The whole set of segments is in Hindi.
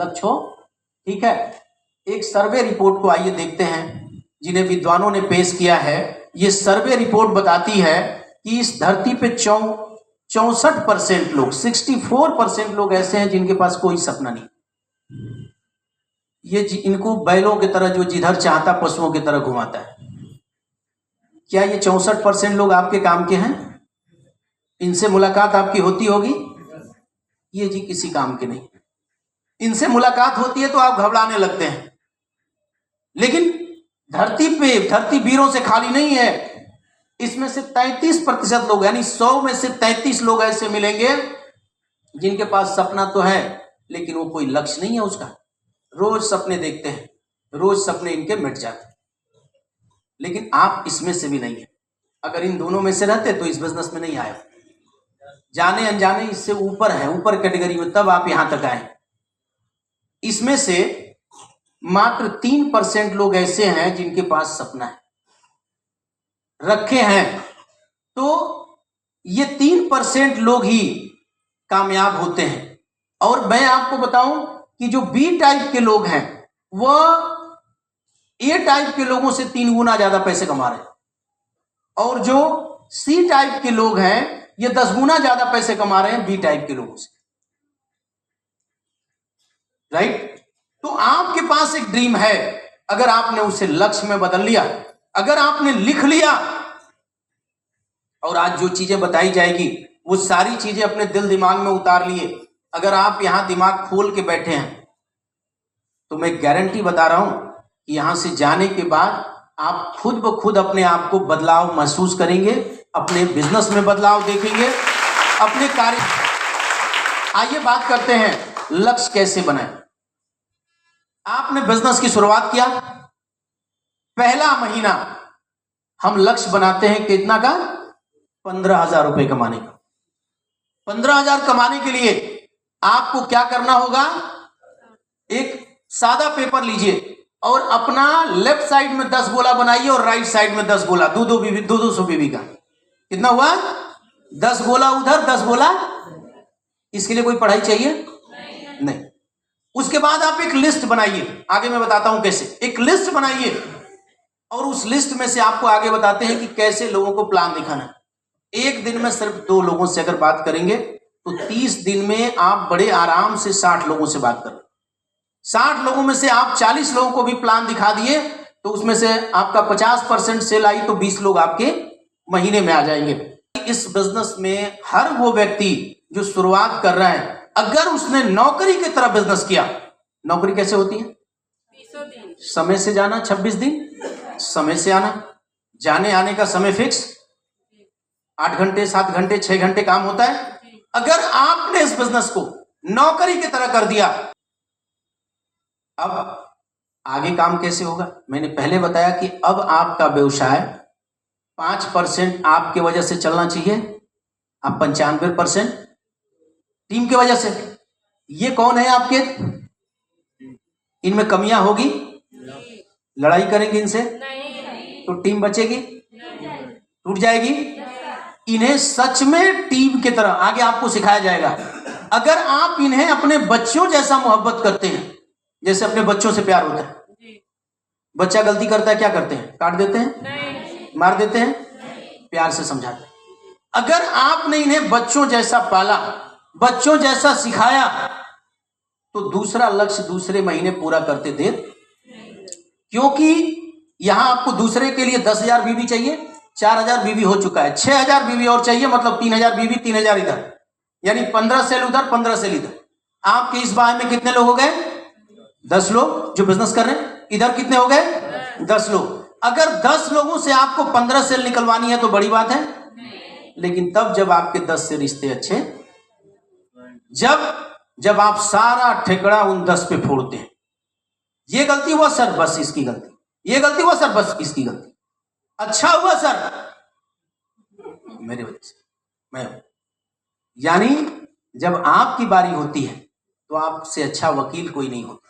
लक्ष्य हो। ठीक है, एक सर्वे रिपोर्ट को आइए देखते हैं जिन्हें विद्वानों ने पेश किया है। ये सर्वे रिपोर्ट बताती है कि इस धरती पे 64% लोग, 64% लोग ऐसे हैं जिनके पास कोई सपना नहीं। ये इनको बैलों की तरह जो जिधर चाहता पशुओं की तरह घुमाता है। क्या ये 64% लोग आपके काम के हैं? इनसे मुलाकात आपकी होती होगी? ये जी किसी काम के नहीं। इनसे मुलाकात होती है तो आप घबराने लगते हैं। लेकिन धरती पे, धरती वीरों से खाली नहीं है। इसमें से 33% लोग, यानी 100 में से 33 लोग ऐसे मिलेंगे जिनके पास सपना तो है लेकिन वो कोई लक्ष्य नहीं है उसका। रोज सपने देखते हैं, रोज सपने इनके मिट जाते हैं। लेकिन आप इसमें से भी नहीं है। अगर इन दोनों में से रहते तो इस बिजनेस में नहीं आए। जाने अनजाने इससे ऊपर है, ऊपर कैटेगरी में, तब आप यहां तक आए। इसमें से मात्र 3% लोग ऐसे हैं जिनके पास सपना है, रखे हैं। तो ये 3% लोग ही कामयाब होते हैं। और मैं आपको बताऊं कि जो बी टाइप के लोग हैं वह ए टाइप के लोगों से 3 गुना ज्यादा पैसे कमा रहे हैं, और जो सी टाइप के लोग हैं ये 10 गुना ज्यादा पैसे कमा रहे हैं बी टाइप के लोगों से। राइट? तो आपके पास एक ड्रीम है, अगर आपने उसे लक्ष्य में बदल लिया, अगर आपने लिख लिया, और आज जो चीजें बताई जाएगी वो सारी चीजें अपने दिल दिमाग में उतार लिए, अगर आप यहां दिमाग खोल के बैठे हैं तो मैं गारंटी बता रहा हूं कि यहां से जाने के बाद आप खुद ब खुद अपने आप को बदलाव महसूस करेंगे, अपने बिजनेस में बदलाव देखेंगे, अपने कार्य। आइए बात करते हैं लक्ष्य कैसे बनाएं। आपने बिजनेस की शुरुआत किया, पहला महीना हम लक्ष्य बनाते हैं कितना का? 15,000 रुपए कमाने का। 15,000 कमाने के लिए आपको क्या करना होगा? एक सादा पेपर लीजिए और अपना लेफ्ट साइड में 10 गोला बनाइए और राइट साइड में 10 गोला, 200 बीबी का। कितना हुआ? 10 गोला उधर, 10 गोला। इसके लिए कोई पढ़ाई चाहिए? नहीं। उसके बाद आप एक लिस्ट बनाइए, आगे मैं बताता हूं कैसे। एक लिस्ट बनाइए और उस लिस्ट में से आपको आगे बताते हैं कि कैसे लोगों को प्लान दिखाना है। एक दिन में सिर्फ 2 लोगों से अगर बात करेंगे तो 30 दिन में आप बड़े आराम से 60 लोगों से बात करें। 60 लोगों में से आप 40 लोगों को भी प्लान दिखा दिए तो उसमें से आपका 50% सेल आई तो 20 लोग आपके महीने में आ जाएंगे। इस बिजनेस में हर वो व्यक्ति जो शुरुआत कर रहा है, अगर उसने नौकरी की तरह बिजनेस किया, नौकरी कैसे होती है? 20 दिन समय से जाना, 26 दिन समय से आना, जाने आने का समय फिक्स, 8 घंटे 7 घंटे 6 घंटे काम होता है। अगर आपने इस बिजनेस को नौकरी की तरह कर दिया, अब आगे काम कैसे होगा? मैंने पहले बताया कि अब आपका व्यवसाय 5% आपके वजह से चलना चाहिए, अब 95% टीम की वजह से। ये कौन है आपके? इनमें कमियां होगी? लड़ाई करेंगे इनसे तो टीम बचेगी? टूट जाएगी? इन्हें सच में टीम की तरह आगे आपको सिखाया जाएगा। अगर आप इन्हें अपने बच्चों जैसा मोहब्बत करते हैं, जैसे अपने बच्चों से प्यार होता है, बच्चा गलती करता है क्या करते हैं? काट देते हैं? मार देते हैं? प्यार से समझाते हैं। अगर आपने इन्हें बच्चों जैसा पाला, बच्चों जैसा सिखाया, तो दूसरा लक्ष्य दूसरे महीने पूरा करते देर, क्योंकि यहां आपको दूसरे के लिए 10,000 बीवी चाहिए, 4,000 बीवी हो चुका है, 6,000 बीवी और चाहिए, मतलब 3,000 बीवी, 3,000 इधर, यानी 15 सेल उधर, 15 सेल इधर। आपके इस बार में कितने लोग हो गए? 10 लोग जो बिजनेस कर रहे हैं। इधर कितने हो गए? 10 लोग। अगर 10 लोगों से आपको 15 सेल निकलवानी है तो बड़ी बात है, लेकिन तब जब आपके 10 से रिश्ते अच्छे, जब आप सारा ठेकड़ा उन 10 पे फोड़ते हैं। ये गलती हुआ सर, बस इसकी गलती, ये गलती हुआ सर, बस इसकी गलती, अच्छा हुआ सर मेरे वजह से, मैं। यानी जब आपकी बारी होती है तो आपसे अच्छा वकील कोई नहीं होता।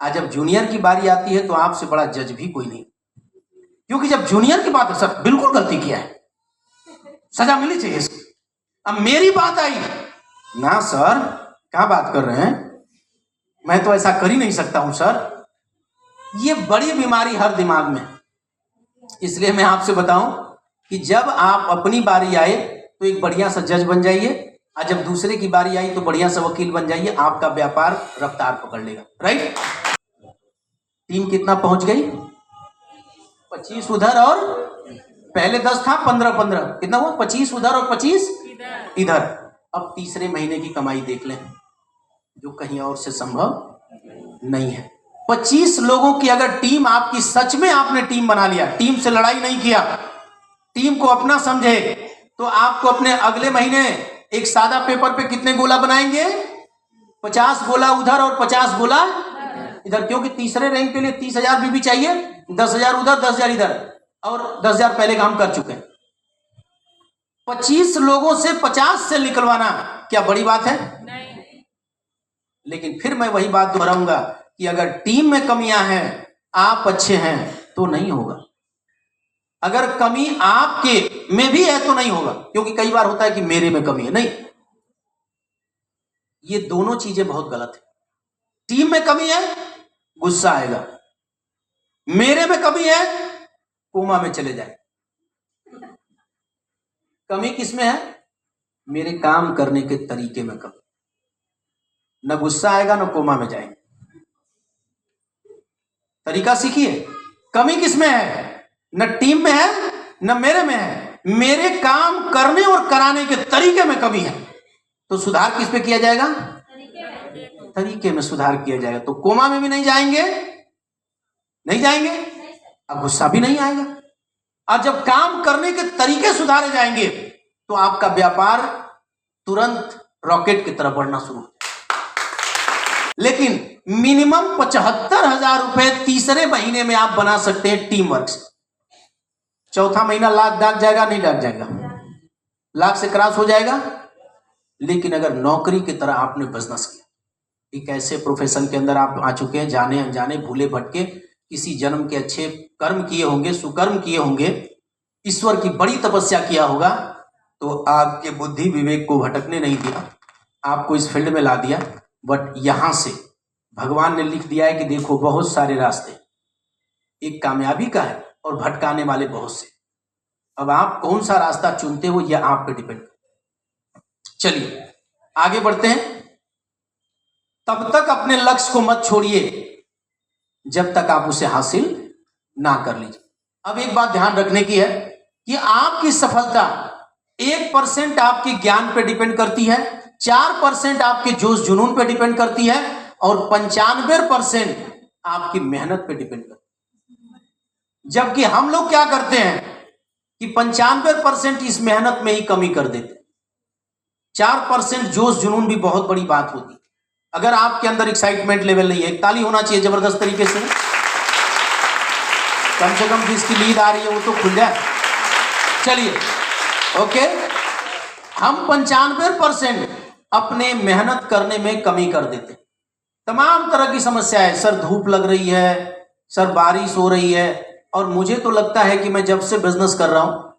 आज जब जूनियर की बारी आती है तो आपसे बड़ा जज भी कोई नहीं, क्योंकि जब जूनियर की बात है, सर बिल्कुल गलती किया है, सजा मिलनी चाहिए इसकी। अब मेरी बात आई ना, सर क्या बात कर रहे हैं, मैं तो ऐसा कर ही नहीं सकता हूं सर। ये बड़ी बीमारी हर दिमाग में। इसलिए मैं आपसे बताऊं कि जब आप अपनी बारी आए तो एक बढ़िया सा जज बन जाइए, और जब दूसरे की बारी आई तो बढ़िया सा वकील बन जाइए। आपका व्यापार रफ्तार पकड़ लेगा। राइट। टीम कितना पहुंच गई? 25 उधर और पहले 10 था, 15 कितना हुआ? 25 उधर और 25 इधर। अब तीसरे महीने की कमाई देख लें, जो कहीं और से संभव नहीं है। 25 लोगों की अगर टीम आपकी, सच में आपने टीम बना लिया, टीम से लड़ाई नहीं किया, टीम को अपना समझे, तो आपको अपने अगले महीने एक सादा पेपर पे कितने गोला बनाएंगे? 50 गोला उधर और 50 गोला इधर। क्योंकि तीसरे रैंक के लिए 30,000 भी चाहिए, 10,000 उधर 10,000 इधर, और 10,000 पहले का हम कर चुके हैं। 25 लोगों से 50 से निकलवाना क्या बड़ी बात है? नहीं। लेकिन फिर मैं वही बात दोहराऊंगा कि अगर टीम में कमियां हैं, आप अच्छे हैं तो नहीं होगा। अगर कमी आपके में भी है तो नहीं होगा। क्योंकि कई बार होता है कि मेरे में कमी है, नहीं, ये दोनों चीजें बहुत गलत है। टीम में कमी है, गुस्सा आएगा। मेरे में कमी है, कोमा में चले जाए। कमी किसमें है? मेरे काम करने के तरीके में कमी। न गुस्सा आएगा न कोमा में जाएंगे। तरीका सीखिए। कमी किसमें है? न टीम में है न मेरे में है, मेरे काम करने और कराने के तरीके में कमी है। तो सुधार किस पे किया जाएगा? तरीके में सुधार किया जाएगा। तो कोमा में भी नहीं जाएंगे, नहीं जाएंगे, अब गुस्सा भी नहीं आएगा। और जब काम करने के तरीके सुधारे जाएंगे तो आपका व्यापार तुरंत रॉकेट की तरफ बढ़ना शुरू हो। लेकिन मिनिमम 75,000 रुपए तीसरे महीने में आप बना सकते हैं टीम वर्क से। चौथा महीना लाख दाग जाएगा, नहीं दाग जाएगा, लाख से क्रॉस हो जाएगा। लेकिन अगर नौकरी की तरह आपने बिजनेस किया, एक ऐसे प्रोफेशन के अंदर आप आ चुके हैं, जाने अनजाने भूले भटके किसी जन्म के अच्छे कर्म किए होंगे, सुकर्म किए होंगे, ईश्वर की बड़ी तपस्या किया होगा, तो आपके बुद्धि विवेक को भटकने नहीं दिया, आपको इस फील्ड में ला दिया। बट यहां से भगवान ने लिख दिया है कि देखो बहुत सारे रास्ते, एक कामयाबी का है और भटकाने वाले बहुत से। अब आप कौन सा रास्ता चुनते हो यह आप पे डिपेंड। चलिए आगे बढ़ते हैं। तब तक अपने लक्ष्य को मत छोड़िए जब तक आप उसे हासिल ना कर लीजिए। अब एक बात ध्यान रखने की है कि आपकी सफलता 1% आपके ज्ञान पे डिपेंड करती है, 4% आपके जोश जुनून पे डिपेंड करती है, और 95% आपकी मेहनत पे डिपेंड करती है। जबकि हम लोग क्या करते हैं कि 95% इस मेहनत में ही कमी कर देते हैं। 4% जोश जुनून भी बहुत बड़ी बात होती है। अगर आपके अंदर एक्साइटमेंट लेवल नहीं है, एक ताली होना चाहिए जबरदस्त तरीके से, कम से कम जिसकी नींद आ रही है वो तो खुल जाए। चलिए ओके, हम 95% अपने मेहनत करने में कमी कर देते। तमाम तरह की समस्या है, सर धूप लग रही है, सर बारिश हो रही है, और मुझे तो लगता है कि मैं जब से बिजनेस कर रहा हूं,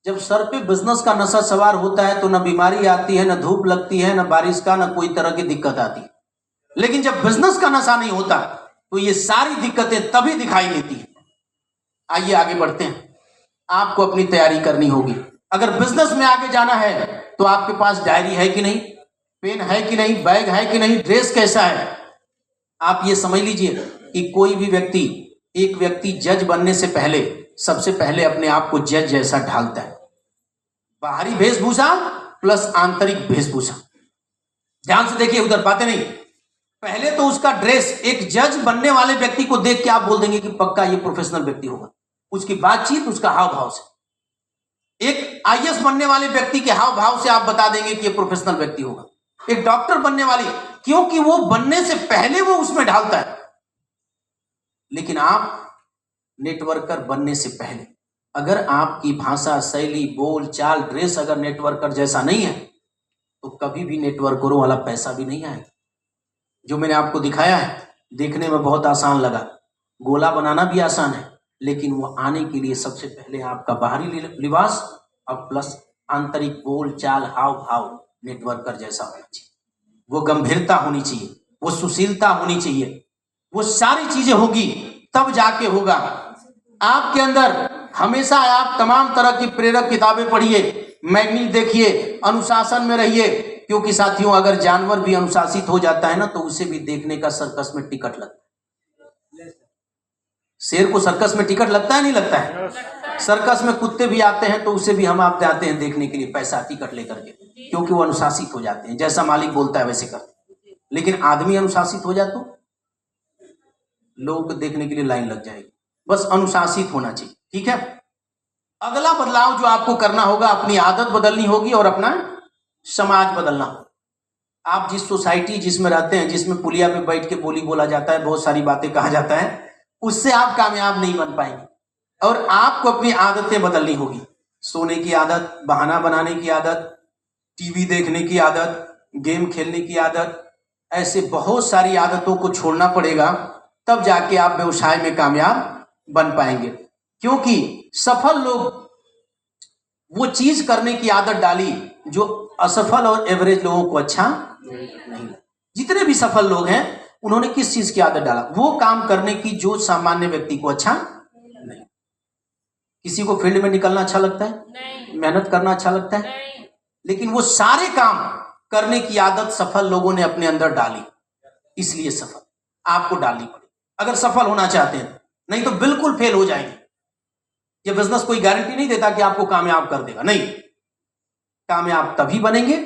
जब सर पे बिजनेस का नशा सवार होता है तो ना बीमारी आती है, ना धूप लगती है, ना बारिश का, ना कोई तरह की दिक्कत आती है। लेकिन जब बिजनेस का नशा नहीं होता तो ये सारी दिक्कतें तभी दिखाई देती है। आइए आगे बढ़ते हैं। आपको अपनी तैयारी करनी होगी। अगर बिजनेस में आगे जाना है तो आपके पास डायरी है कि नहीं, पेन है कि नहीं, बैग है कि नहीं, ड्रेस कैसा है। आप ये समझ लीजिए कि कोई भी व्यक्ति, एक व्यक्ति जज बनने से पहले सबसे पहले अपने आप को जज जैसा ढालता है। बाहरी वेशभूषा प्लस आंतरिक वेशभूषा। ध्यान से देखिए, उधर बातें नहीं। पहले तो उसका ड्रेस, एक जज बनने वाले व्यक्ति को देख के आप बोल देंगे कि पक्का ये प्रोफेशनल व्यक्ति होगा। उसकी बातचीत, उसका हाव भाव से। एक आईएएस बनने वाले व्यक्ति के हाव भाव से आप बता देंगे कि ये प्रोफेशनल व्यक्ति होगा। एक डॉक्टर बनने वाली, क्योंकि वो बनने से पहले वो उसमें ढालता है। लेकिन आप नेटवर्कर बनने से पहले अगर आपकी भाषा, शैली, बोल चाल, ड्रेस अगर नेटवर्कर जैसा नहीं है तो कभी भी नेटवर्करों वाला पैसा भी नहीं आएगा। जो मैंने आपको दिखाया है देखने में बहुत आसान लगा, गोला बनाना भी आसान है, लेकिन वो आने के लिए सबसे पहले आपका बाहरी लिबास और प्लस आंतरिक बोल चाल, हाव भाव नेटवर्कर जैसा होना चाहिए। वो गंभीरता होनी चाहिए, वो सुशीलता होनी चाहिए, वो सारी चीजें होगी तब जाके होगा। आपके अंदर हमेशा आप तमाम तरह की प्रेरक किताबें पढ़िए, मैगनीज देखिए, अनुशासन में रहिए, क्योंकि साथियों अगर जानवर भी अनुशासित हो जाता है ना तो उसे भी देखने का सर्कस में टिकट लगता है। शेर को सर्कस में टिकट लगता है नहीं लगता है? सर्कस में कुत्ते भी आते हैं तो उसे भी हम आप जाते हैं देखने के लिए, पैसा टिकट लेकर के, क्योंकि वो अनुशासित हो जाते हैं, जैसा मालिक बोलता है वैसे करते। लेकिन आदमी अनुशासित हो जाए तो लोगों को देखने के लिए लाइन लग जाएगी। बस अनुशासित होना चाहिए, ठीक है। अगला बदलाव जो आपको करना होगा, अपनी आदत बदलनी होगी और अपना समाज बदलना होगा। आप जिस सोसाइटी जिसमें रहते हैं, जिसमें पुलिया पे बैठ के बोली बोला जाता है, बहुत सारी बातें कहा जाता है, उससे आप कामयाब नहीं बन पाएंगे। और आपको अपनी आदतें बदलनी होगी। सोने की आदत, बहाना बनाने की आदत, टीवी देखने की आदत, गेम खेलने की आदत, ऐसे बहुत सारी आदतों को छोड़ना पड़ेगा, तब जाके आप व्यवसाय में कामयाब बन पाएंगे। क्योंकि सफल लोग वो चीज करने की आदत डाली जो असफल और एवरेज लोगों को अच्छा नहीं। जितने भी सफल लोग हैं उन्होंने किस चीज की आदत डाला? वो काम करने की जो सामान्य व्यक्ति को अच्छा नहीं। किसी को फील्ड में निकलना अच्छा लगता है, मेहनत करना अच्छा लगता है, लेकिन वो सारे काम करने की आदत सफल लोगों ने अपने अंदर डाली, इसलिए सफल आपको डालनी पड़ेगी अगर सफल होना चाहते हैं, नहीं तो बिल्कुल फेल हो जाएंगे। ये बिजनेस कोई गारंटी नहीं देता कि आपको कामयाब कर देगा, नहीं। कामयाब तभी बनेंगे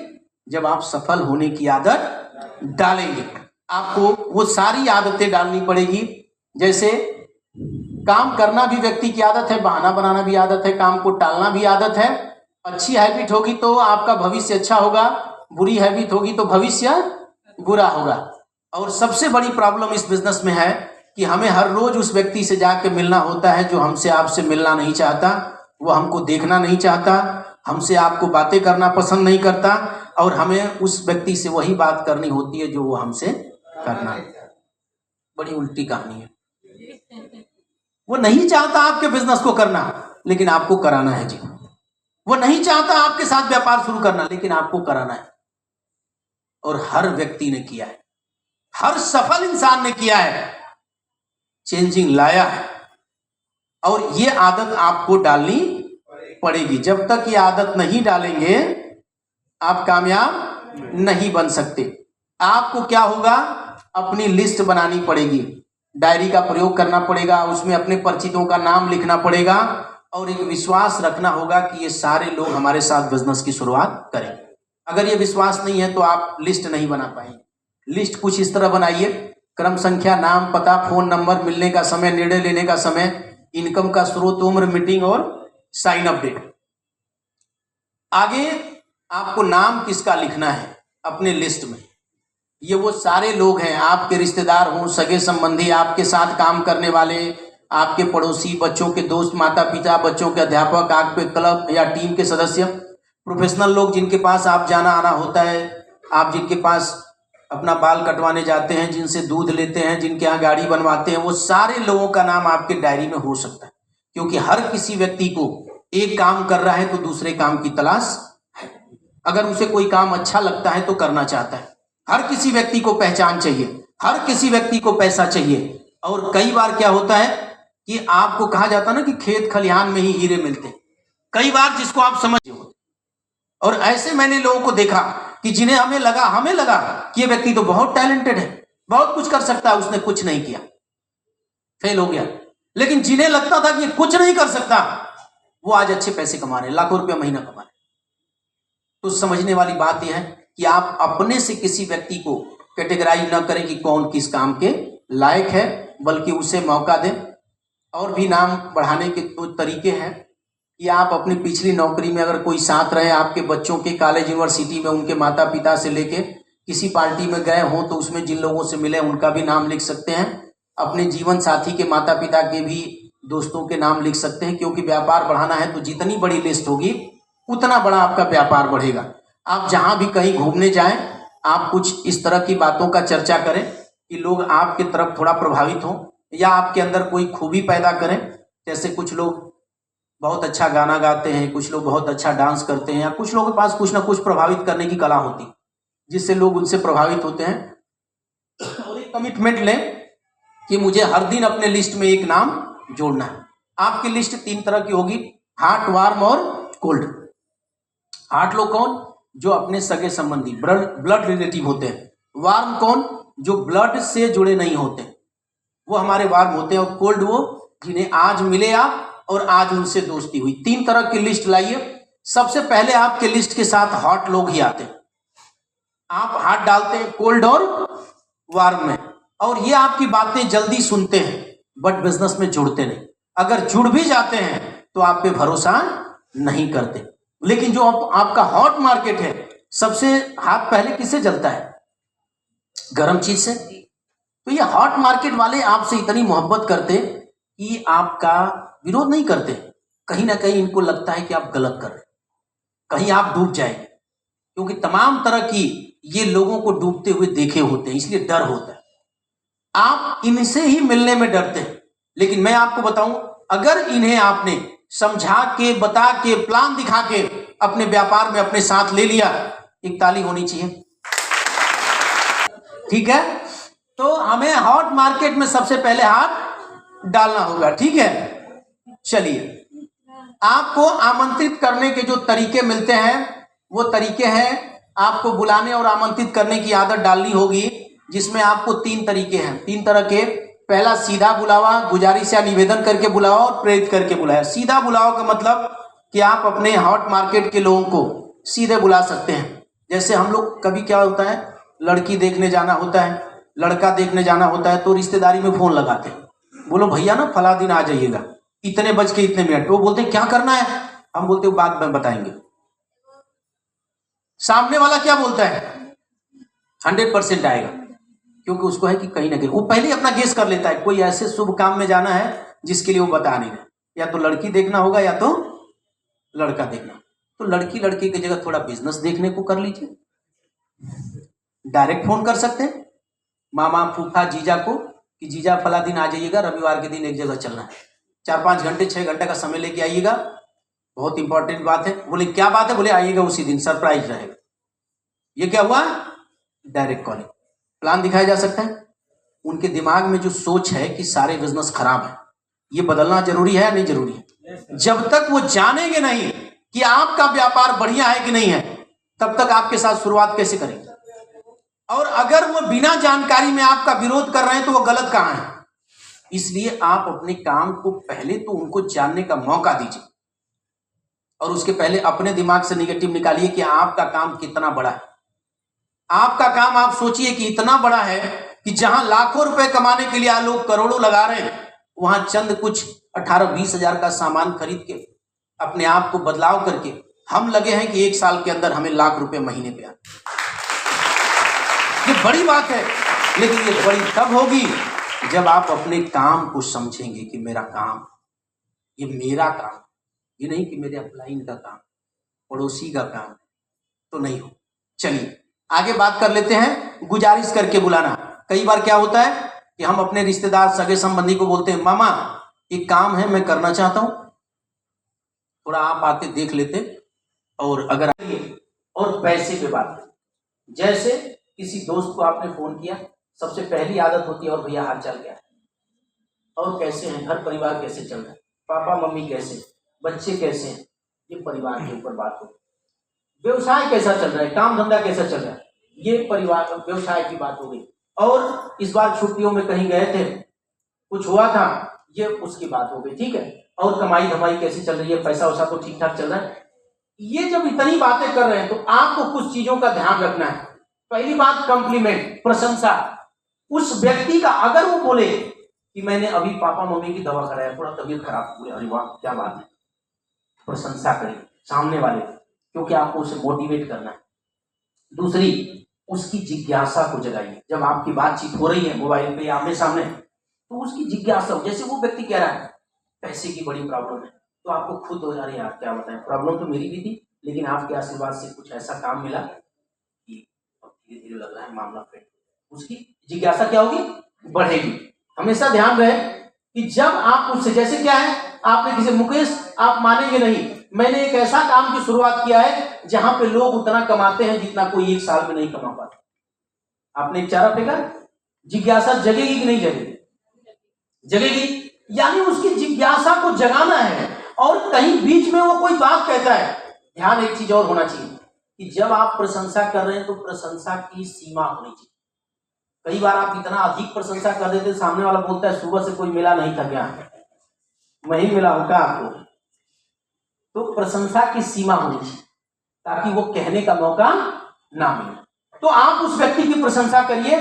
जब आप सफल होने की आदत डालेंगे। आपको वो सारी आदतें डालनी पड़ेगी, जैसे काम करना भी व्यक्ति की आदत है, बहाना बनाना भी आदत है, काम को टालना भी आदत है। अच्छी हैबिट होगी तो आपका भविष्य अच्छा होगा, बुरी हैबिट होगी तो भविष्य बुरा होगा। और सबसे बड़ी प्रॉब्लम इस बिजनेस में है कि हमें हर रोज उस व्यक्ति से जाकर मिलना होता है जो हमसे आपसे मिलना नहीं चाहता, वो हमको देखना नहीं चाहता, हमसे आपको बातें करना पसंद नहीं करता, और हमें उस व्यक्ति से वही बात करनी होती है जो वो हमसे करना है। बड़ी उल्टी कहानी है। वो नहीं चाहता आपके बिजनेस को करना, लेकिन आपको कराना है जी। वो नहीं चाहता आपके साथ व्यापार शुरू करना, लेकिन आपको कराना है। और हर व्यक्ति ने किया है, हर सफल इंसान ने किया है, चेंजिंग लाया है। और ये आदत आपको डालनी पड़ेगी। जब तक ये आदत नहीं डालेंगे आप कामयाब नहीं बन सकते। आपको क्या होगा, अपनी लिस्ट बनानी पड़ेगी, डायरी का प्रयोग करना पड़ेगा, उसमें अपने परिचितों का नाम लिखना पड़ेगा, और एक विश्वास रखना होगा कि ये सारे लोग हमारे साथ बिजनेस की शुरुआत करें। अगर ये विश्वास नहीं है तो आप लिस्ट नहीं बना पाएंगे। लिस्ट कुछ इस तरह बनाइए, क्रम संख्या, नाम, पता, फोन नंबर, मिलने का समय, निर्णय लेने का समय, इनकम का स्रोत, उम्र, मीटिंग और साइन अप डेट। आगे आपको नाम किसका लिखना है अपने लिस्ट में। ये वो सारे लोग हैं, आपके रिश्तेदार हों, सगे संबंधी, आपके साथ काम करने वाले, आपके पड़ोसी, बच्चों के दोस्त, माता पिता, बच्चों के अध्यापक, आपके क्लब या टीम के सदस्य, प्रोफेशनल लोग जिनके पास आप जाना आना होता है, आप जिनके पास अपना बाल कटवाने जाते हैं, जिनसे दूध लेते हैं, जिनके यहाँ गाड़ी बनवाते हैं, वो सारे लोगों का नाम आपके डायरी में हो सकता है। क्योंकि हर किसी व्यक्ति को एक काम कर रहा है तो दूसरे काम की तलाश है। अगर उसे कोई काम अच्छा लगता है तो करना चाहता है। हर किसी व्यक्ति को पहचान चाहिए, हर किसी व्यक्ति को पैसा चाहिए। और कई बार क्या होता है कि आपको कहा जाता है ना कि खेत खलिहान में ही हीरे मिलते हैं, कई बार जिसको आप समझते हो। और ऐसे मैंने लोगों को देखा कि जिन्हें हमें लगा कि ये व्यक्ति तो बहुत टैलेंटेड है, बहुत कुछ कर सकता है, उसने कुछ नहीं किया, फेल हो गया। लेकिन जिन्हें लगता था कि ये कुछ नहीं कर सकता, वो आज अच्छे पैसे कमा रहे हैं, लाखों रुपया महीना कमा रहे हैं। तो समझने वाली बात यह है कि आप अपने से किसी व्यक्ति को कैटेगराइज न करें कि कौन किस काम के लायक है, बल्कि उसे मौका दें। और भी नाम बढ़ाने के दो तरीके हैं कि आप अपनी पिछली नौकरी में अगर कोई साथ रहे, आपके बच्चों के कॉलेज यूनिवर्सिटी में उनके माता पिता से लेके किसी पार्टी में गए हों तो उसमें जिन लोगों से मिले उनका भी नाम लिख सकते हैं। अपने जीवन साथी के माता पिता के भी दोस्तों के नाम लिख सकते हैं, क्योंकि व्यापार बढ़ाना है तो जितनी बड़ी लिस्ट होगी उतना बड़ा आपका व्यापार बढ़ेगा। आप जहां भी कहीं घूमने जाएं, आप कुछ इस तरह की बातों का चर्चा करें कि लोग आपके तरफ थोड़ा प्रभावित हों या आपके अंदर कोई खूबी पैदा करें। जैसे कुछ लोग बहुत अच्छा गाना गाते हैं, कुछ लोग बहुत अच्छा डांस करते हैं, या कुछ लोगों के पास कुछ ना कुछ प्रभावित करने की कला होती है। जिससे लोग उनसे प्रभावित होते हैं। और एक कमिटमेंट लें कि मुझे हर दिन अपने लिस्ट में एक नाम जोड़ना है। आपकी लिस्ट 3 तरह की होगी, हॉट, वार्म और कोल्ड। हॉट लोग कौन? जो अपने सगे संबंधी, ब्लड रिलेटिव होते हैं। वार्म कौन? जो ब्लड से जुड़े नहीं होते, वो हमारे वार्म होते हैं। और कोल्ड वो जिन्हें आज मिले आप और आज उनसे दोस्ती हुई। 3 तरह की लिस्ट लाइए। सबसे पहले आपके लिस्ट के साथ हॉट लोग ही आते हैं। आप हाथ डालते हैं कोल्ड और वार्म में, और ये आपकी बातें जल्दी सुनते हैं बट बिजनेस में जुड़ते नहीं। अगर जुड़ भी जाते हैं तो आप पे भरोसा नहीं करते। लेकिन जो आपका हॉट मार्केट है, सबसे हाथ पहले किससे जलता है? गर्म चीज से। तो ये हॉट मार्केट वाले आपसे इतनी मोहब्बत करते कि आपका विरोध नहीं करते। कहीं ना कहीं इनको लगता है कि आप गलत कर रहे हैं, कहीं आप डूब जाएंगे, क्योंकि तमाम तरह की ये लोगों को डूबते हुए देखे होते हैं, इसलिए डर होता है। आप इनसे ही मिलने में डरते हैं। लेकिन मैं आपको बताऊं, अगर इन्हें आपने समझा के, बता के, प्लान दिखा के अपने व्यापार में अपने साथ ले लिया, एक ताली होनी चाहिए, ठीक है? तो हमें हॉट मार्केट में सबसे पहले हाथ डालना होगा, ठीक है? चलिए, आपको आमंत्रित करने के जो तरीके मिलते हैं वो तरीके हैं, आपको बुलाने और आमंत्रित करने की आदत डालनी होगी, जिसमें आपको 3 तरीके हैं, 3 तरह के। पहला सीधा बुलावा, गुजारिश या निवेदन करके बुलावा, और प्रेरित करके बुलाया। सीधा बुलावा का मतलब कि आप अपने हॉट मार्केट के लोगों को सीधे बुला सकते हैं। जैसे हम लोग कभी क्या होता है, लड़की देखने जाना होता है, लड़का देखने जाना होता है, तो रिश्तेदारी में फोन लगाते हैं, बोलो भैया ना फला दिन आ जाइएगा, इतने बज के इतने मिनट। वो बोलते हैं क्या करना है? हम बोलते हैं बाद में बताएंगे। सामने वाला क्या बोलता है? 100% आएगा, क्योंकि उसको है कि कहीं ना कहीं वो पहले अपना गेस कर लेता है, कोई ऐसे शुभ काम में जाना है जिसके लिए वो बता नहीं रहे। या तो लड़की देखना होगा या तो लड़का देखना। तो लड़की लड़की की जगह थोड़ा बिजनेस देखने को कर लीजिए। डायरेक्ट फोन कर सकते हैं मामा, फूफा, जीजा को कि जीजा फला दिन आ जाइएगा, रविवार के दिन एक जगह चलना है, 4-5 घंटे 6 घंटे का समय लेके आइएगा, बहुत इंपॉर्टेंट बात है। बोले क्या बात है? बोले आइएगा उसी दिन, सरप्राइज रहेगा। ये क्या हुआ? Direct calling. प्लान दिखाया जा सकता है। उनके दिमाग में जो सोच है कि सारे बिजनेस खराब है, ये बदलना जरूरी है या नहीं जरूरी है? जब तक वो जानेंगे नहीं कि आपका व्यापार बढ़िया है कि नहीं है, तब तक आपके साथ शुरुआत कैसे करेंगे? और अगर वो बिना जानकारी में आपका विरोध कर रहे हैं तो वो गलत कहां है? इसलिए आप अपने काम को पहले तो उनको जानने का मौका दीजिए, और उसके पहले अपने दिमाग से निगेटिव निकालिए कि आपका काम कितना बड़ा है। आपका काम आप सोचिए कि इतना बड़ा है कि जहां लाखों रुपए कमाने के लिए लोग करोड़ों लगा रहे हैं, वहां चंद कुछ 18-20 हजार का सामान खरीद के अपने आप को बदलाव करके हम लगे हैं कि 1 साल के अंदर हमें लाख रुपए महीने पे आए। ये बड़ी बात है, लेकिन ये बड़ी तब होगी जब आप अपने काम को समझेंगे कि मेरा काम, ये मेरा काम, ये नहीं कि मेरे अपलाइन का काम, पड़ोसी का काम, तो नहीं हो। चलिए आगे बात कर लेते हैं गुजारिश करके बुलाना। कई बार क्या होता है कि हम अपने रिश्तेदार, सगे संबंधी को बोलते हैं मामा एक काम है, मैं करना चाहता हूं, थोड़ा आप आके देख लेते। और अगर और पैसे पे बात, जैसे किसी दोस्त को आपने फोन किया, सबसे पहली आदत होती है और भैया हाल चाल क्या है, और कैसे हैं, घर परिवार कैसे चल रहा है, पापा मम्मी कैसे, बच्चे कैसे हैं, ये परिवार के ऊपर बात हो। व्यवसाय कैसा चल रहा है, काम धंधा कैसा चल रहा है, ये परिवार व्यवसाय की बात हो गई। और इस बार छुट्टियों में कहीं गए थे, कुछ हुआ था, ये उसकी बात हो गई, ठीक है। और कमाई धमाई कैसी चल रही है, पैसा वैसा तो ठीक ठाक चल रहा है। ये जब इतनी बातें कर रहे हैं तो आपको कुछ चीजों का ध्यान रखना है। पहली बात कॉम्प्लीमेंट, प्रशंसा। उस व्यक्ति का अगर वो बोले कि मैंने अभी पापा मम्मी की दवा कराया, थोड़ा तबीयत खराब हो गई, अरे वाह क्या बात है, प्रशंसा करें सामने वाले, क्योंकि आपको उसे मोटिवेट करना है। दूसरी, उसकी जिज्ञासा को जगाइए। जब आपकी बातचीत हो रही है मोबाइल पे आमने सामने, तो उसकी जिज्ञासा, जैसे वो व्यक्ति कह रहा है पैसे की बड़ी प्रॉब्लम है, तो आपको खुद हो जा रही है, आप क्या बताएं, प्रॉब्लम तो मेरी भी थी, लेकिन आपके आशीर्वाद से कुछ ऐसा काम मिला कि धीरे धीरे लग रहा है मामला फिट। उसकी जिज्ञासा क्या होगी, बढ़ेगी। हमेशा ध्यान रहे कि जब आप उससे, जैसे क्या है, आपने किसी, मुकेश आप मानेंगे नहीं, मैंने एक ऐसा काम की शुरुआत किया है जहां पे लोग उतना कमाते हैं जितना कोई 1 साल में नहीं कमा पाता। आपने एक चारा फेंका, जिज्ञासा जगेगी कि नहीं जगेगी? जगेगी। यानी उसकी जिज्ञासा को जगाना है। और कहीं बीच में वो कोई बात कहता है, ध्यान एक चीज और होना चाहिए कि जब आप प्रशंसा कर रहे हैं तो प्रशंसा की सीमा होनी चाहिए। कई बार आप इतना अधिक प्रशंसा कर देते, सामने वाला बोलता है सुबह से कोई मिला नहीं था क्या, मैं ही मिला हूं क्या आपको? तो प्रशंसा की सीमा होनी चाहिए ताकि वो कहने का मौका ना मिले। तो आप उस व्यक्ति की प्रशंसा करिए।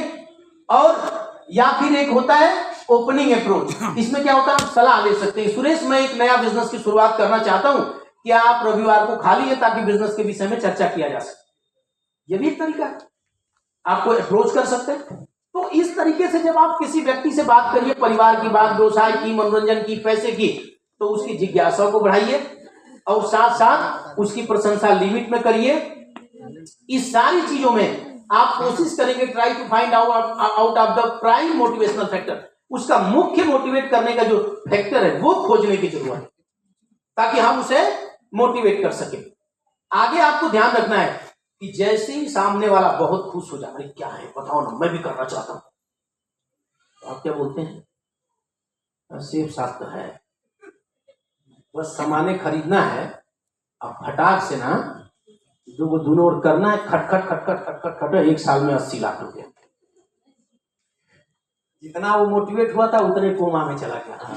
और या फिर एक होता है ओपनिंग अप्रोच। इसमें क्या होता है, आप सलाह ले सकते हैं, सुरेश मैं एक नया बिजनेस की शुरुआत करना चाहता हूं, क्या आप रविवार को खाली है ताकि बिजनेस के विषय में चर्चा किया जा सके। यह भी एक तरीका है, आपको अप्रोच कर सकते हैं। तो इस तरीके से जब आप किसी व्यक्ति से बात करिए, परिवार की बात, व्यवसाय की, मनोरंजन की, पैसे की, तो उसकी जिज्ञासा को बढ़ाइए और साथ साथ उसकी प्रशंसा लिमिट में करिए। इस सारी चीजों में आप कोशिश करेंगे, try to find out of the prime motivational factor, उसका मुख्य मोटिवेट करने का जो फैक्टर है वो खोजने की जरूरत है ताकि हम उसे मोटिवेट कर सके। आगे आपको ध्यान रखना है कि जैसे ही सामने वाला बहुत खुश हो जाए, क्या है बताओ ना, मैं भी करना चाहता हूं, तो आप क्या बोलते हैं, सेफ साफ तो है, बस सामाने खरीदना है, अब फटाक से ना जो वो दोनों ओर करना है, खटखट खटखट खटखट खट, 1 साल में 80 लाख रुपया। जितना वो मोटिवेट हुआ था उतने कोमा में चला गया,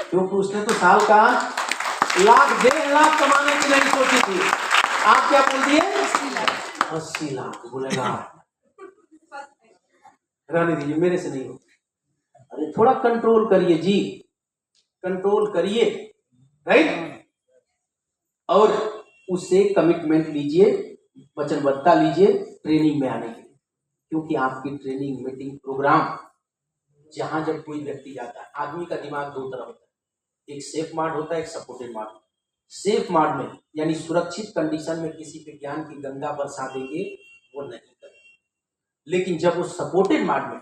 क्योंकि उसने तो साल का 1 लाख 1.5 लाख कमाने की नहीं सोची थी। आप क्या बोल दिए, 80 लाख बोलेगा, रहने दीजिए मेरे से नहीं हो। अरे थोड़ा कंट्रोल करिए जी, कंट्रोल करिए, राइट। और उससे कमिटमेंट लीजिए, वचनबद्धता लीजिए ट्रेनिंग में आने के लिए, क्योंकि आपकी ट्रेनिंग, मीटिंग, प्रोग्राम, जहां जब कोई व्यक्ति जाता है, आदमी का दिमाग 2 तरह होता है, एक सेफ मार्ड होता है, एक सपोर्टेड मार्ड। सेफ मार्ड में यानी सुरक्षित कंडीशन में किसी पे ज्ञान की गंगा बरसा देंगे, वो नहीं करेंगे। लेकिन जब वो सपोर्टेड मार्ड में,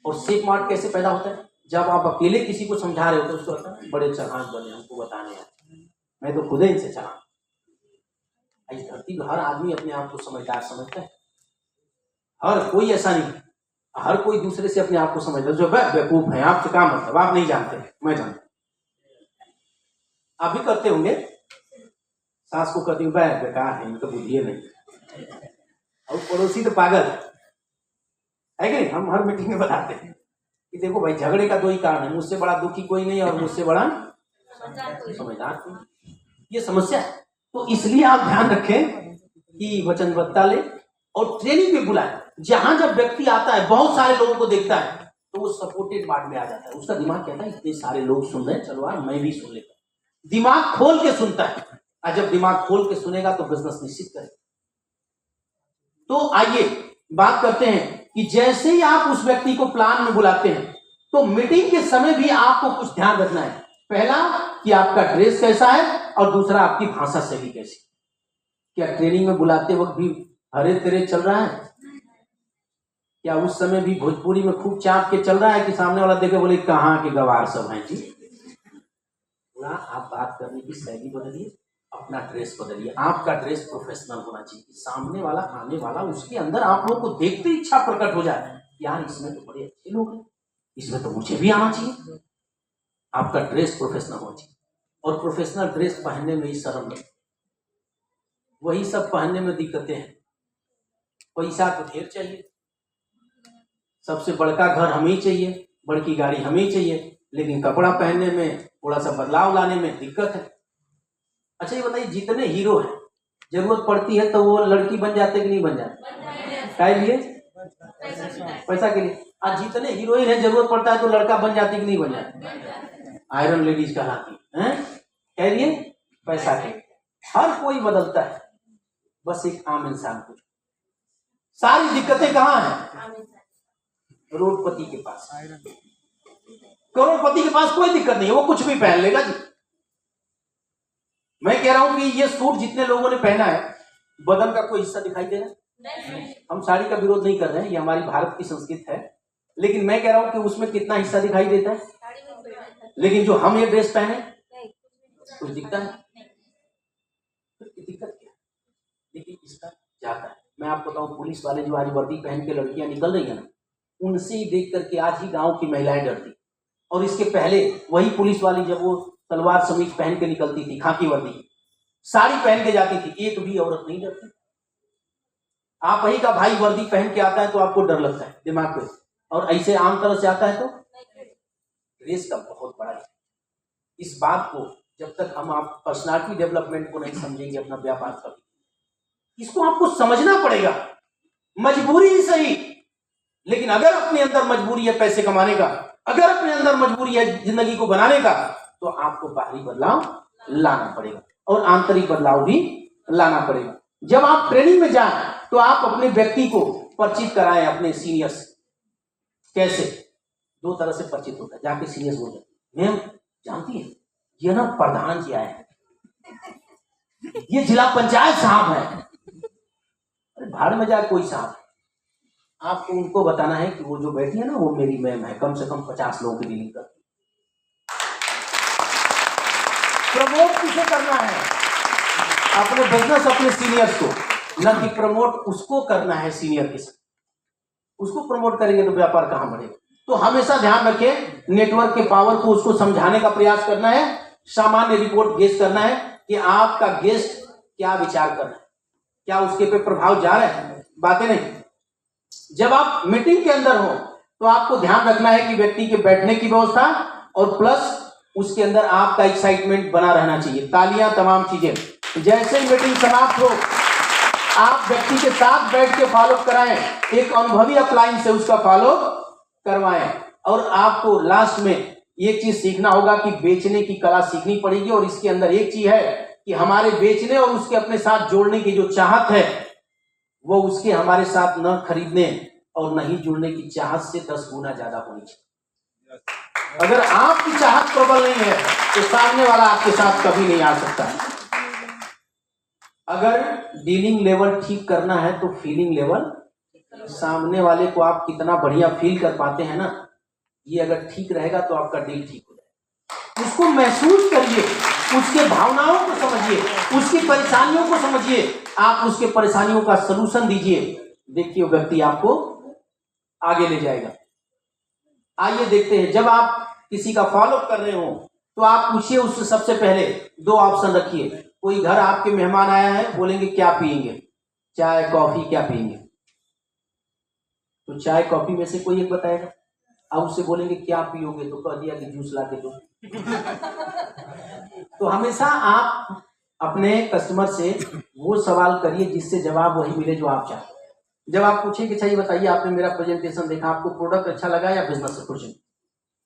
और सेफ मार्ड कैसे पैदा होता है, जब आप अकेले किसी को समझा रहे हो तो उसको होता है बड़े चढ़ान बने हमको बताने आते, मैं तो खुद ही इनसे चढ़ा। इस धरती पर हर आदमी अपने आप को समझदार समझता है, हर कोई ऐसा नहीं, हर कोई दूसरे से अपने आप को समझता है। जो बेवकूफ है, आपसे क्या मतलब, आप नहीं जानते, मैं जानता, आप भी करते होंगे। सास को कहती हूँ बेकार है, इनको बुद्धि नहीं, और पड़ोसी तो पागल है कि नहीं। हम हर मीटिंग में बताते हैं कि देखो भाई, झगड़े का 2 ही कारण है, मुझसे बड़ा दुखी कोई नहीं और मुझसे बड़ा समझदार कोई। ये समस्या है। तो इसलिए आप ध्यान रखें कि वचनबद्धता ले और ट्रेनिंग में बुलाए। जहां जब व्यक्ति आता है, बहुत सारे लोगों को देखता है, तो वो सपोर्टेड मार्ड में आ जाता है। उसका दिमाग कहता है इतने सारे लोग सुन रहे हैं, चलो यार मैं भी सुन लेता हूं। दिमाग खोल के सुनता है, और जब दिमाग खोल के सुनेगा तो बिजनेस निश्चित करेगा। तो आइए बात करते हैं कि जैसे ही आप उस व्यक्ति को प्लान में बुलाते हैं, तो मीटिंग के समय भी आपको कुछ ध्यान रखना है। पहला कि आपका ड्रेस कैसा है, और दूसरा आपकी भाषा शैली कैसी। क्या ट्रेनिंग में बुलाते वक्त भी हरे तेरे चल रहा है? क्या उस समय भी भोजपुरी में खूब चाप के चल रहा है कि सामने वाला देखे बोले कहाँ के गवार सब हैं जी? पूरा आप बात करने की शैली बदलिए, अपना ड्रेस बदलिए। आपका ड्रेस प्रोफेशनल होना चाहिए, सामने वाला, आने वाला, उसके अंदर आप लोग को देखते ही इच्छा प्रकट हो जाए, यार इसमें तो बड़े अच्छे लोग हैं, इसमें तो मुझे भी आना चाहिए। आपका ड्रेस प्रोफेशनल होना चाहिए, और प्रोफेशनल ड्रेस पहनने में ही शर्म नहीं, वही सब पहनने में दिक्कतें हैं। पैसा तो ढेर चाहिए, सबसे बड़का घर हमें ही चाहिए, बड़की गाड़ी हमें ही चाहिए, लेकिन कपड़ा पहनने में, थोड़ा सा बदलाव लाने में दिक्कत है। अच्छा ये बताइए, जितने हीरो हैं, जरूरत पड़ती है तो वो लड़की बन जाते कि नहीं बन जाते? क्या लिए? पैसा के लिए। आज जितने हीरोइन है, जरूरत पड़ता है तो लड़का बन जाते कि नहीं बन जाते? आयरन लेडीज कहलाती है। कह लिए पैसा के। हर कोई बदलता है, बस एक आम इंसान को। सारी दिक्कतें कहाँ हैं? करोड़पति के पास। करोड़पति के पास कोई दिक्कत नहीं है, वो कुछ भी पहन लेगा जी। मैं कह रहा हूं कि ये सूट जितने लोगों ने पहना है, बदन का कोई हिस्सा दिखाई दे रहा है? हम साड़ी का विरोध नहीं कर रहे हैं, ये हमारी भारत की संस्कृति है, लेकिन मैं कह रहा हूं कि उसमें कितना हिस्सा दिखाई देता है। लेकिन जो हम ये ड्रेस पहने कुछ दिखता है, किसका जाता है। मैं आपको बताऊं, पुलिस वाले जो आज वर्दी पहन के लड़कियां निकल रही है ना, उनसे ही देख करके आज ही गांव की महिलाएं डरती। और इसके पहले वही पुलिस वाली जब वो तलवार समीज पहन के निकलती थी, खाकी वर्दी साड़ी पहन के जाती थी, एक भी औरत नहीं डरती। आप ही का भाई वर्दी पहन के आता है तो आपको डर लगता है दिमाग पे, और ऐसे आम तरह से आता है तो रेस का बहुत बड़ा है। इस बात को जब तक हम आप पर्सनालिटी डेवलपमेंट को नहीं समझेंगे, अपना व्यापार कभी, इसको आपको समझना पड़ेगा। मजबूरी ही सही, लेकिन अगर अपने अंदर मजबूरी है पैसे कमाने का, अगर अपने अंदर मजबूरी है जिंदगी को बनाने का, तो आपको बाहरी बदलाव लाना पड़ेगा और आंतरिक बदलाव भी लाना पड़ेगा। जब आप ट्रेनिंग में जाएं तो आप अपने व्यक्ति को परिचित कराएं अपने सीनियर्स। कैसे? दो तरह से परिचित होता है। जाके सीनियर्स बोलते, मैम जानती है ये ना प्रधान जी आए हैं, ये जिला पंचायत साहब है। अरे भाड़ में जाए कोई साहब, आपको उनको बताना है कि वो जो बैठी है ना वो मेरी मैम है, कम से कम 50 लोगों की डीलिंग करती। प्रमोट किसे करना है? अपने बिजनेस, अपने सीनियर्स को, न कि प्रमोट उसको करना है सीनियर के साथ। उसको प्रमोट करेंगे तो व्यापार कहां बढ़ेगा? तो हमेशा ध्यान रखें, नेटवर्क के पावर को उसको समझाने का प्रयास करना है, सामान्य रिपोर्ट गेस करना है कि आपका गेस्ट क्या विचार कर रहा है, क्या उसके पे प्रभाव जा रहा है, बातें नहीं। जब आप मीटिंग के अंदर हो तो आपको ध्यान रखना है कि व्यक्ति के बैठने की व्यवस्था और प्लस उसके अंदर आपका एक्साइटमेंट बना रहना चाहिए, तालियां, तमाम चीजें। जैसे ही मीटिंग समाप्त हो, आप व्यक्ति के साथ बैठ के फॉलो कराएं, एक अनुभवी अपलाइन से उसका फॉलो करवाएं। और आपको लास्ट में एक चीज सीखना होगा कि बेचने की कला सीखनी पड़ेगी। और इसके अंदर एक चीज है कि हमारे बेचने और उसके अपने साथ जोड़ने की जो चाहत है, वो उसके हमारे साथ न खरीदने और नहीं जुड़ने की चाहत से 10 गुना ज्यादा होनी चाहिए। अगर आपकी चाहत प्रबल नहीं है तो सामने वाला आपके साथ कभी नहीं आ सकता। अगर डीलिंग लेवल ठीक करना है तो फीलिंग लेवल, सामने वाले को आप कितना बढ़िया फील कर पाते हैं ना, ये अगर ठीक रहेगा तो आपका डील ठीक हो जाएगा। उसको महसूस करिए, उसके भावनाओं को समझिए, उसकी परेशानियों को समझिए, आप उसके परेशानियों का सलूशन दीजिए। देखिए वो व्यक्ति आपको आगे ले जाएगा। आइए देखते हैं, जब आप किसी का फॉलो कर रहे हो तो आप पूछिए उससे, सबसे पहले 2 ऑप्शन रखिए। कोई घर आपके मेहमान आया है, बोलेंगे क्या पियेंगे, चाय कॉफी, क्या पियेंगे? तो चाय कॉफी में से कोई एक बताएगा। अब उससे बोलेंगे क्या पियोगे, तो कह दिया कि जूस ला के दो। तो हमेशा आप अपने कस्टमर से वो सवाल करिए जिससे जवाब वही मिले जो आप चाहते हैं। जब आप पूछे कि चाहिए बताइए, आपने मेरा प्रेजेंटेशन देखा, आपको प्रोडक्ट अच्छा लगा या बिजनेस अपॉर्चुनिटी,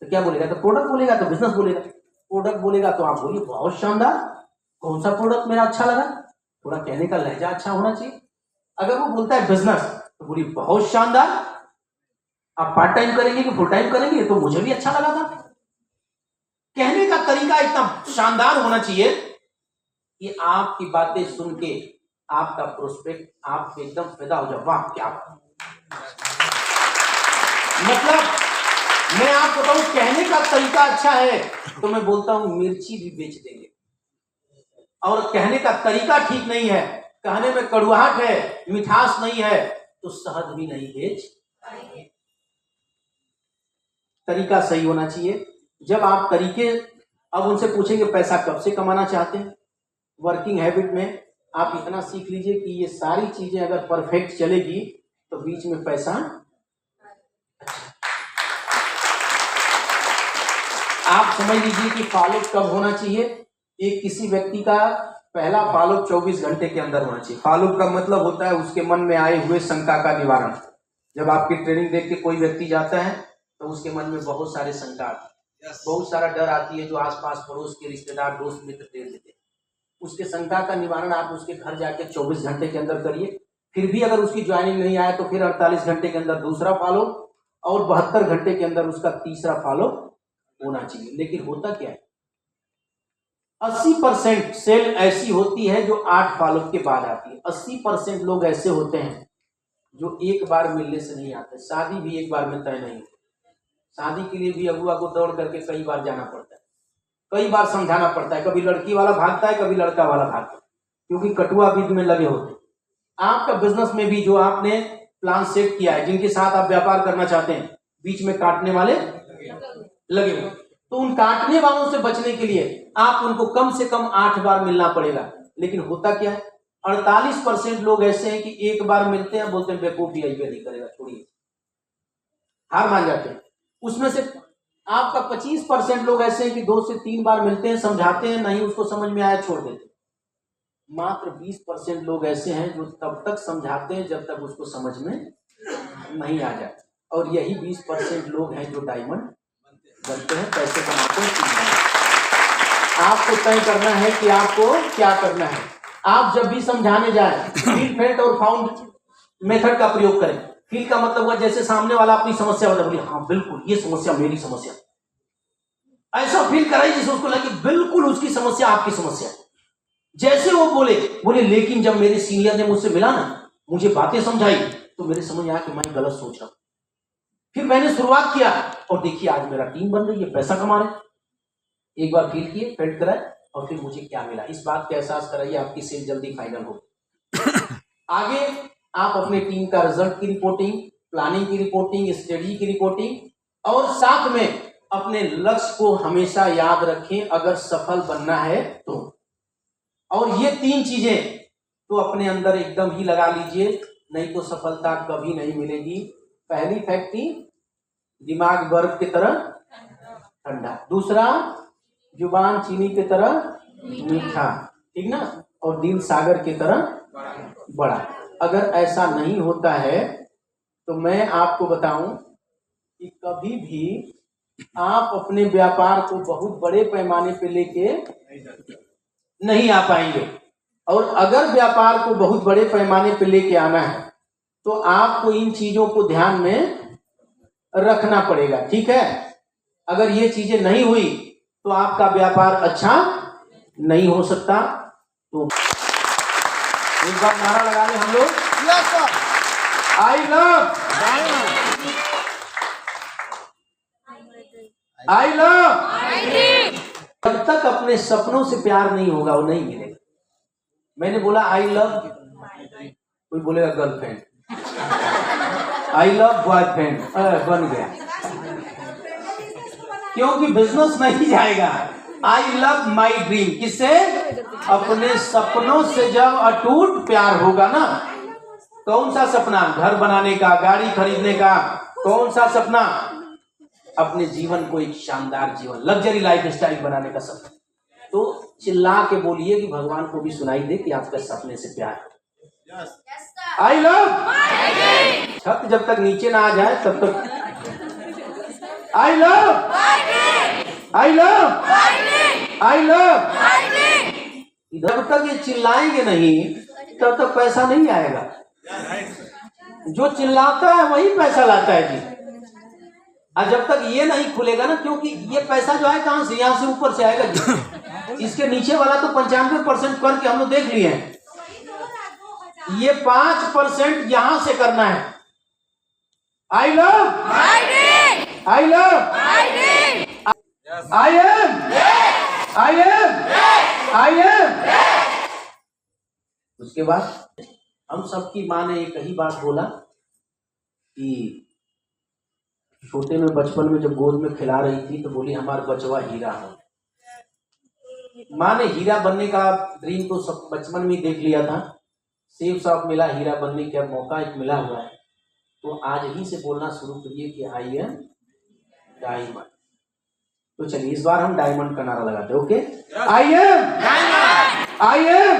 तो क्या बोलेगा? तो प्रोडक्ट बोलेगा तो बिजनेस बोलेगा। प्रोडक्ट बोलेगा तो आप बोलिए बहुत शानदार, कौन सा प्रोडक्ट मेरा अच्छा लगा, थोड़ा कहने का लहजा अच्छा होना चाहिए। अगर वो बोलता है बिजनेस तो बोलिए बहुत शानदार, आप पार्ट टाइम करेंगे कि फुल टाइम करेंगे, तो मुझे भी अच्छा लगा था। कहने का तरीका इतना शानदार होना चाहिए कि आपकी बातें सुन के आपका प्रोस्पेक्ट आप एकदम फिदा हो जाए, वाह क्या मतलब। मैं आपको बताऊं, कहने का तरीका अच्छा है तो मैं बोलता हूं मिर्ची भी बेच देंगे, और कहने का तरीका ठीक नहीं है, कहने में कड़ुआहट है, मिठास नहीं है, तो शहद भी नहीं बेच। तरीका सही होना चाहिए। जब आप तरीके, अब उनसे पूछेंगे पैसा कब से कमाना चाहते हैं, वर्किंग हैबिट में आप इतना सीख लीजिए कि ये सारी चीजें अगर परफेक्ट चलेगी तो बीच में पैसा। आप समझ लीजिए कि फॉलो कब होना चाहिए। एक किसी व्यक्ति का पहला फॉलो 24 घंटे के अंदर होना चाहिए। फॉलो का मतलब होता है उसके मन में आए हुए शंका का निवारण। जब आपकी ट्रेनिंग देख के कोई व्यक्ति जाता है तो उसके मन में बहुत सारे शंका आती है, बहुत सारा डर आती है, जो आसपास पड़ोस के रिश्तेदार, दोस्त, मित्र दे देते हैं। उसके शंका का निवारण आप उसके घर जाके 24 घंटे के अंदर करिए। फिर भी अगर उसकी ज्वाइनिंग नहीं आए तो फिर 48 घंटे के अंदर दूसरा फॉलो, और 72 घंटे के अंदर उसका तीसरा फॉलो होना चाहिए। लेकिन होता क्या है, 80% सेल ऐसी होती है जो 8 फॉलो के बाद आती है। 80% लोग ऐसे होते हैं जो एक बार मिलने से नहीं आते। शादी भी एक बार में तय नहीं होती। शादी के लिए भी अगुआ को दौड़ करके कई बार जाना पड़ता है, कई बार समझाना पड़ता है। कभी लड़की वाला भागता है, कभी लड़का वाला भागता है, क्योंकि कटुआ विध में लगे होते हैं। आपका बिजनेस में भी जो आपने प्लान सेट किया है, जिनके साथ आप व्यापार करना चाहते हैं, बीच में काटने वाले लगे हुए, तो उन काटने वालों से बचने के लिए आप उनको कम से कम 8 बार मिलना पड़ेगा। लेकिन होता क्या है, 48% लोग ऐसे हैं कि एक बार मिलते हैं, बोलते हैं बेवकूफी नहीं करेगा, छोड़िए, हार मान जाते हैं। उसमें से आपका 25% लोग ऐसे हैं कि 2 से 3 बार मिलते हैं, समझाते हैं, नहीं उसको समझ में आया छोड़ देते हैं। मात्र 20% लोग ऐसे हैं जो तब तक समझाते हैं जब तक उसको समझ में नहीं आ जाए। और यही 20% लोग हैं जो डायमंड बनते हैं, पैसे कमाते हैं। आपको तय करना है कि आपको क्या करना है। आप जब भी समझाने जाएं, फील, फेल्ट और फाउंड मेथड का प्रयोग करें। फील का मतलब हुआ जैसे सामने वाला अपनी समस्या बता, बोलिए हाँ बिल्कुल ये समस्या मेरी समस्या, ऐसा फील कराइए जिससे उसको लगे बिल्कुल उसकी समस्या आपकी समस्या। जैसे वो बोले लेकिन जब मेरे सीनियर ने मुझसे मिला ना, मुझे बातें समझाई, तो मेरे समझ आया कि मैं गलत सोच रहा हूं। फिर मैंने शुरुआत किया और देखिए आज मेरा टीम बन रही है, पैसा कमा रहे। एक बार फील किए, फेल्ट कराए और फिर मुझे क्या मिला, इस बात का एहसास कराइए, आपकी सेल जल्दी फाइनल हो। आगे आप अपने टीम का रिजल्ट की रिपोर्टिंग, प्लानिंग की रिपोर्टिंग, स्ट्रेटजी की रिपोर्टिंग और साथ में अपने लक्ष्य को हमेशा याद रखें अगर सफल बनना है तो। और ये 3 चीजें तो अपने अंदर एकदम ही लगा लीजिए, नहीं तो सफलता कभी नहीं मिलेगी। पहली फैक्ट्री, दिमाग बर्फ की तरह ठंडा। दूसरा, जुबान चीनी की तरह मीठा, ठीक ना, और दिल सागर की तरह बड़ा। अगर ऐसा नहीं होता है तो मैं आपको बताऊं कि कभी भी आप अपने व्यापार को बहुत बड़े पैमाने पे लेके नहीं आ पाएंगे। और अगर व्यापार को बहुत बड़े पैमाने पे लेके आना है तो आपको इन चीजों को ध्यान में रखना पड़ेगा, ठीक है। अगर ये चीजें नहीं हुई तो आपका व्यापार अच्छा नहीं हो सकता। तो एक बार नारा लगा लें हम लोग, आई लव, आई लव। जब तक अपने सपनों से प्यार नहीं होगा वो नहीं मिलेगा। मैंने बोला आई लव, कोई बोलेगा गर्लफ्रेंड, आई लव बॉयफ्रेंड, बन गया, क्योंकि बिजनेस नहीं जाएगा। आई लव माई ड्रीम, किससे? अपने सपनों से जब अटूट प्यार होगा ना। कौन सा सपना? घर बनाने का, गाड़ी खरीदने का। कौन सा सपना? अपने जीवन को एक शानदार जीवन, लग्जरी लाइफ स्टाइल बनाने का सपना। तो चिल्ला के बोलिए कि भगवान को भी सुनाई दे कि आपका सपने से प्यार है। I love. छत जब तक नीचे ना आ जाए तब तक I love, I love, I love. जब तक ये चिल्लाएंगे नहीं तब तक पैसा नहीं आएगा। जो चिल्लाता है वही पैसा लाता है जी। और जब तक ये नहीं खुलेगा ना, क्योंकि ये पैसा जो है कहां से, यहां से ऊपर से आएगा जी। इसके नीचे वाला तो 95% करके हम लोग देख लिए हैं। ये 5% यहां से करना है। I love, I love, I am, I am, I am. उसके बाद हम सबकी माँ ने एक ही बात बोला कि छोटे में बचपन में जब गोद में खिला रही थी तो बोली हमारा बचवा हीरा हो। माँ ने हीरा बनने का ड्रीम तो सब बचपन में देख लिया था। सेब साफ मिला हीरा बनने का मौका एक मिला हुआ है, तो आज ही से बोलना शुरू करिए कि आई एम डायमंड। तो चलिए इस बार हम डायमंड का नारा लगाते हैं, okay. I am, I am